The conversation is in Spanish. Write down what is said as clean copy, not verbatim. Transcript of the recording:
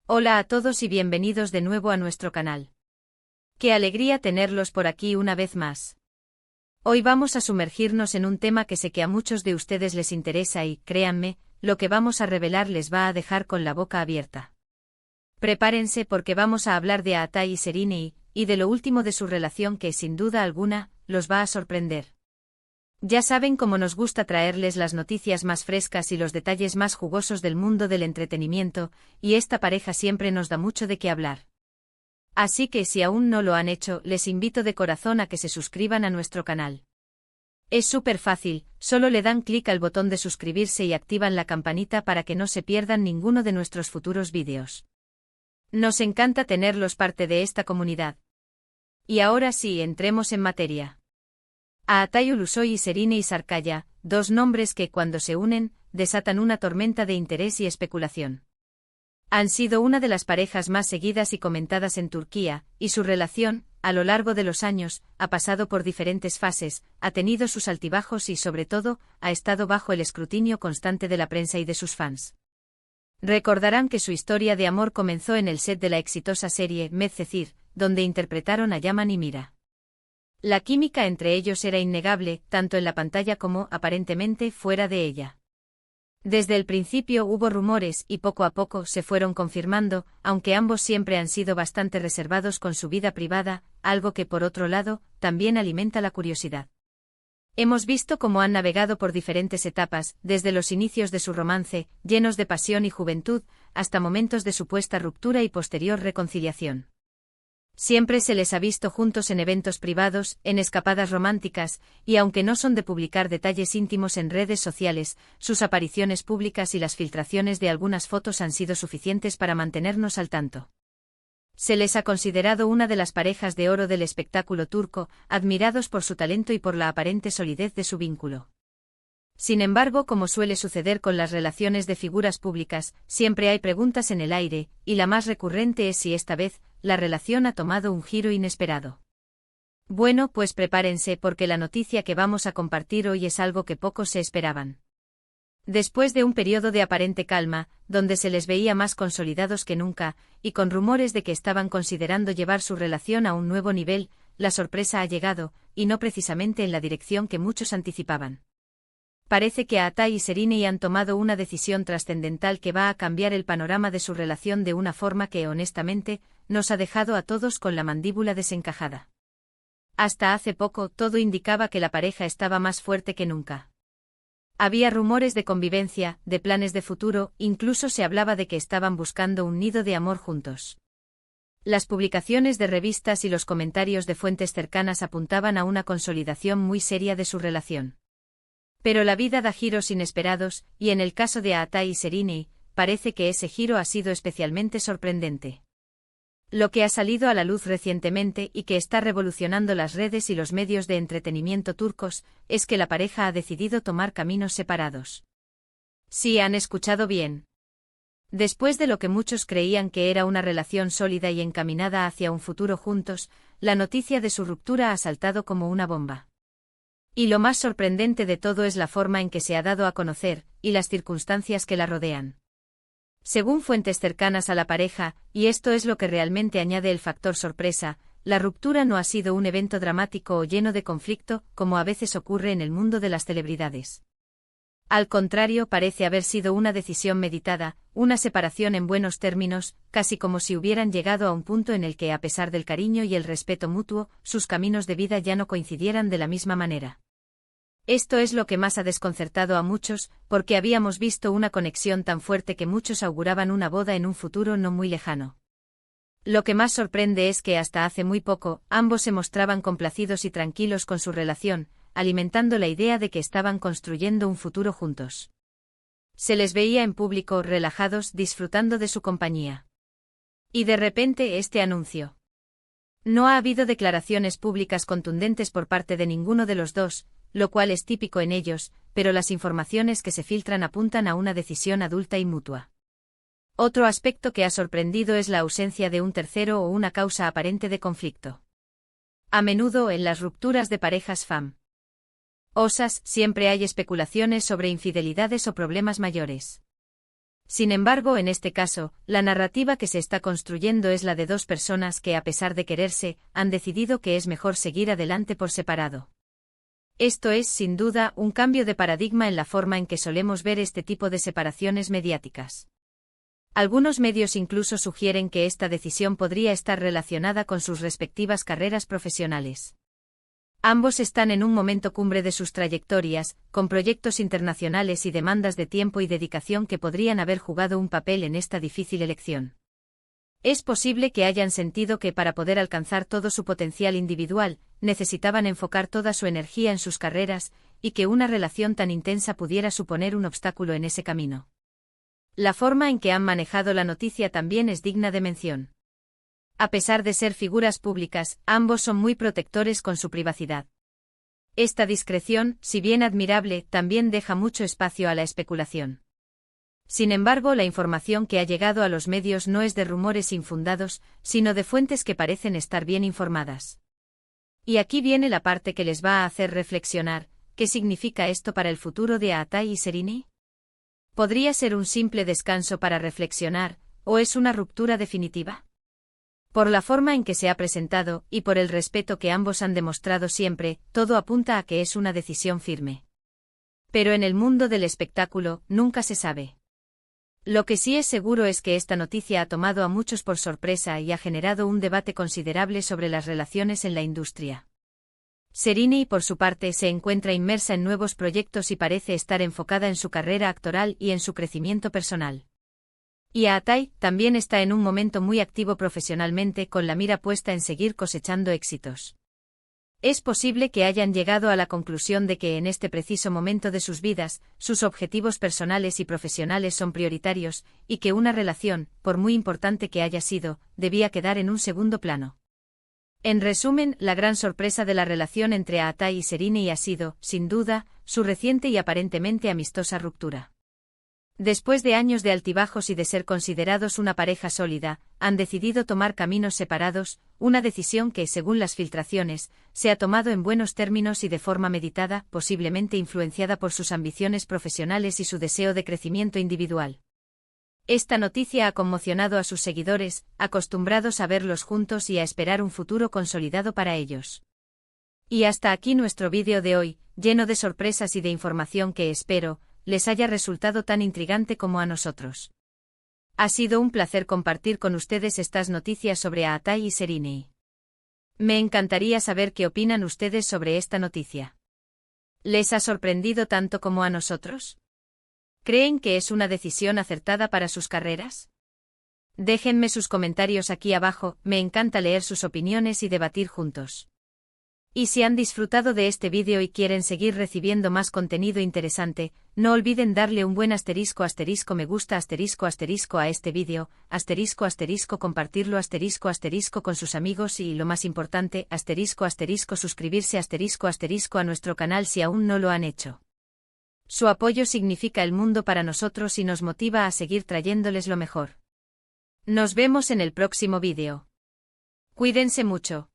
Hola a todos y bienvenidos de nuevo a nuestro canal. Qué alegría tenerlos por aquí una vez más. Hoy vamos a sumergirnos en un tema que sé que a muchos de ustedes les interesa y, créanme, lo que vamos a revelar les va a dejar con la boca abierta. Prepárense porque vamos a hablar de Aatai y Serine y de lo último de su relación que, sin duda alguna, los va a sorprender. Ya saben cómo nos gusta traerles las noticias más frescas y los detalles más jugosos del mundo del entretenimiento, y esta pareja siempre nos da mucho de qué hablar. Así que si aún no lo han hecho, les invito de corazón a que se suscriban a nuestro canal. Es súper fácil, solo le dan clic al botón de suscribirse y activan la campanita para que no se pierdan ninguno de nuestros futuros vídeos. Nos encanta tenerlos parte de esta comunidad. Y ahora sí, entremos en materia. Aatai Ulusoy y Serine Sarkaya, dos nombres que, cuando se unen, desatan una tormenta de interés y especulación. Han sido una de las parejas más seguidas y comentadas en Turquía, y su relación, a lo largo de los años, ha pasado por diferentes fases, ha tenido sus altibajos y, sobre todo, ha estado bajo el escrutinio constante de la prensa y de sus fans. Recordarán que su historia de amor comenzó en el set de la exitosa serie Medcezir, donde interpretaron a Yaman y Mira. La química entre ellos era innegable, tanto en la pantalla como, aparentemente, fuera de ella. Desde el principio hubo rumores y poco a poco se fueron confirmando, aunque ambos siempre han sido bastante reservados con su vida privada, algo que por otro lado, también alimenta la curiosidad. Hemos visto cómo han navegado por diferentes etapas, desde los inicios de su romance, llenos de pasión y juventud, hasta momentos de supuesta ruptura y posterior reconciliación. Siempre se les ha visto juntos en eventos privados, en escapadas románticas, y aunque no son de publicar detalles íntimos en redes sociales, sus apariciones públicas y las filtraciones de algunas fotos han sido suficientes para mantenernos al tanto. Se les ha considerado una de las parejas de oro del espectáculo turco, admirados por su talento y por la aparente solidez de su vínculo. Sin embargo, como suele suceder con las relaciones de figuras públicas, siempre hay preguntas en el aire, y la más recurrente es si esta vez, la relación ha tomado un giro inesperado. Bueno, pues prepárense porque la noticia que vamos a compartir hoy es algo que pocos se esperaban. Después de un periodo de aparente calma, donde se les veía más consolidados que nunca, y con rumores de que estaban considerando llevar su relación a un nuevo nivel, la sorpresa ha llegado, y no precisamente en la dirección que muchos anticipaban. Parece que Aatai y Serine han tomado una decisión trascendental que va a cambiar el panorama de su relación de una forma que, honestamente, nos ha dejado a todos con la mandíbula desencajada. Hasta hace poco, todo indicaba que la pareja estaba más fuerte que nunca. Había rumores de convivencia, de planes de futuro, incluso se hablaba de que estaban buscando un nido de amor juntos. Las publicaciones de revistas y los comentarios de fuentes cercanas apuntaban a una consolidación muy seria de su relación. Pero la vida da giros inesperados, y en el caso de Aatai y Serine, parece que ese giro ha sido especialmente sorprendente. Lo que ha salido a la luz recientemente y que está revolucionando las redes y los medios de entretenimiento turcos, es que la pareja ha decidido tomar caminos separados. Sí, han escuchado bien. Después de lo que muchos creían que era una relación sólida y encaminada hacia un futuro juntos, la noticia de su ruptura ha saltado como una bomba. Y lo más sorprendente de todo es la forma en que se ha dado a conocer, y las circunstancias que la rodean. Según fuentes cercanas a la pareja, y esto es lo que realmente añade el factor sorpresa, la ruptura no ha sido un evento dramático o lleno de conflicto, como a veces ocurre en el mundo de las celebridades. Al contrario, parece haber sido una decisión meditada, una separación en buenos términos, casi como si hubieran llegado a un punto en el que, a pesar del cariño y el respeto mutuo, sus caminos de vida ya no coincidieran de la misma manera. Esto es lo que más ha desconcertado a muchos, porque habíamos visto una conexión tan fuerte que muchos auguraban una boda en un futuro no muy lejano. Lo que más sorprende es que hasta hace muy poco, ambos se mostraban complacidos y tranquilos con su relación, alimentando la idea de que estaban construyendo un futuro juntos. Se les veía en público relajados, disfrutando de su compañía. Y de repente este anuncio. No ha habido declaraciones públicas contundentes por parte de ninguno de los dos, lo cual es típico en ellos, pero las informaciones que se filtran apuntan a una decisión adulta y mutua. Otro aspecto que ha sorprendido es la ausencia de un tercero o una causa aparente de conflicto. A menudo en las rupturas de parejas famosas siempre hay especulaciones sobre infidelidades o problemas mayores. Sin embargo, en este caso, la narrativa que se está construyendo es la de dos personas que, a pesar de quererse, han decidido que es mejor seguir adelante por separado. Esto es, sin duda, un cambio de paradigma en la forma en que solemos ver este tipo de separaciones mediáticas. Algunos medios incluso sugieren que esta decisión podría estar relacionada con sus respectivas carreras profesionales. Ambos están en un momento cumbre de sus trayectorias, con proyectos internacionales y demandas de tiempo y dedicación que podrían haber jugado un papel en esta difícil elección. Es posible que hayan sentido que para poder alcanzar todo su potencial individual, necesitaban enfocar toda su energía en sus carreras, y que una relación tan intensa pudiera suponer un obstáculo en ese camino. La forma en que han manejado la noticia también es digna de mención. A pesar de ser figuras públicas, ambos son muy protectores con su privacidad. Esta discreción, si bien admirable, también deja mucho espacio a la especulación. Sin embargo, la información que ha llegado a los medios no es de rumores infundados, sino de fuentes que parecen estar bien informadas. Y aquí viene la parte que les va a hacer reflexionar: ¿qué significa esto para el futuro de Aatai y Serrini? ¿Podría ser un simple descanso para reflexionar, o es una ruptura definitiva? Por la forma en que se ha presentado, y por el respeto que ambos han demostrado siempre, todo apunta a que es una decisión firme. Pero en el mundo del espectáculo, nunca se sabe. Lo que sí es seguro es que esta noticia ha tomado a muchos por sorpresa y ha generado un debate considerable sobre las relaciones en la industria. Serrini, por su parte, se encuentra inmersa en nuevos proyectos y parece estar enfocada en su carrera actoral y en su crecimiento personal. Y Aatai también está en un momento muy activo profesionalmente, con la mira puesta en seguir cosechando éxitos. Es posible que hayan llegado a la conclusión de que en este preciso momento de sus vidas, sus objetivos personales y profesionales son prioritarios, y que una relación, por muy importante que haya sido, debía quedar en un segundo plano. En resumen, la gran sorpresa de la relación entre Aatai y Serrini ha sido, sin duda, su reciente y aparentemente amistosa ruptura. Después de años de altibajos y de ser considerados una pareja sólida, han decidido tomar caminos separados, una decisión que, según las filtraciones, se ha tomado en buenos términos y de forma meditada, posiblemente influenciada por sus ambiciones profesionales y su deseo de crecimiento individual. Esta noticia ha conmocionado a sus seguidores, acostumbrados a verlos juntos y a esperar un futuro consolidado para ellos. Y hasta aquí nuestro vídeo de hoy, lleno de sorpresas y de información que espero les haya resultado tan intrigante como a nosotros. Ha sido un placer compartir con ustedes estas noticias sobre Aatai y Serrini. Me encantaría saber qué opinan ustedes sobre esta noticia. ¿Les ha sorprendido tanto como a nosotros? ¿Creen que es una decisión acertada para sus carreras? Déjenme sus comentarios aquí abajo, me encanta leer sus opiniones y debatir juntos. Y si han disfrutado de este vídeo y quieren seguir recibiendo más contenido interesante, no olviden darle un buen asterisco me gusta a este vídeo, compartirlo con sus amigos y, lo más importante, suscribirse a nuestro canal si aún no lo han hecho. Su apoyo significa el mundo para nosotros y nos motiva a seguir trayéndoles lo mejor. Nos vemos en el próximo vídeo. Cuídense mucho.